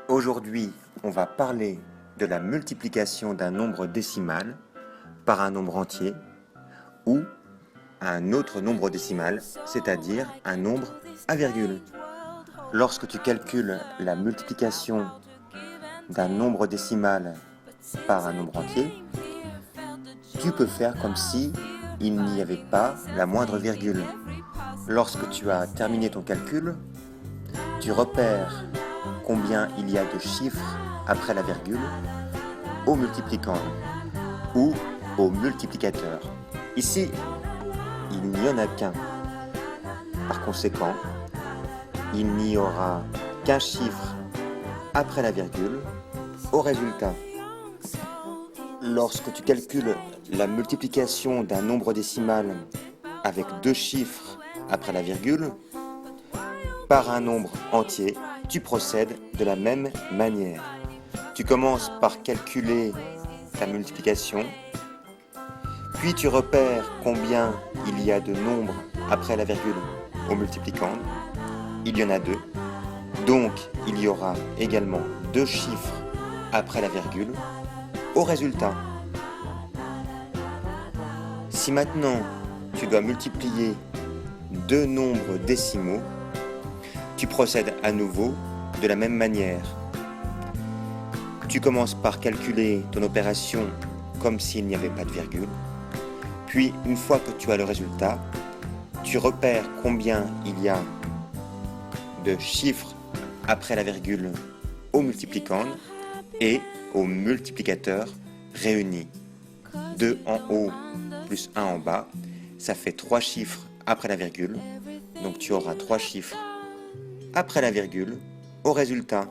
Aujourd'hui, on va parler de la multiplication d'un nombre décimal par un nombre entier ou un autre nombre décimal, c'est-à-dire un nombre à virgule. Lorsque tu calcules la multiplication d'un nombre décimal par un nombre entier, tu peux faire comme si il n'y avait pas la moindre virgule. Lorsque tu as terminé ton calcul, tu repères combien il y a de chiffres après la virgule au multiplicand ou au multiplicateur. Ici, il n'y en a qu'un. Par conséquent, il n'y aura qu'un chiffre après la virgule au résultat. Lorsque tu calcules la multiplication d'un nombre décimal avec deux chiffres après la virgule par un nombre entier, tu procèdes de la même manière. Tu commences par calculer ta multiplication, puis tu repères combien il y a de nombres après la virgule au multiplicand. Il y en a deux, donc il y aura également deux chiffres après la virgule au résultat. Si maintenant tu dois multiplier deux nombres décimaux, tu procèdes à nouveau de la même manière. Tu commences par calculer ton opération comme s'il n'y avait pas de virgule. Puis, une fois que tu as le résultat, tu repères combien il y a de chiffres après la virgule au multiplicand et au multiplicateur réunis. 2 en haut plus 1 en bas, ça fait 3 chiffres après la virgule. Donc tu auras 3 chiffres après la virgule au résultat.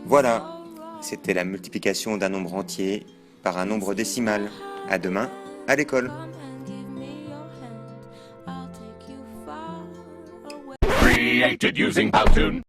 Voilà, c'était la multiplication d'un nombre entier par un nombre décimal. À demain, à l'école. Created using Powtoon.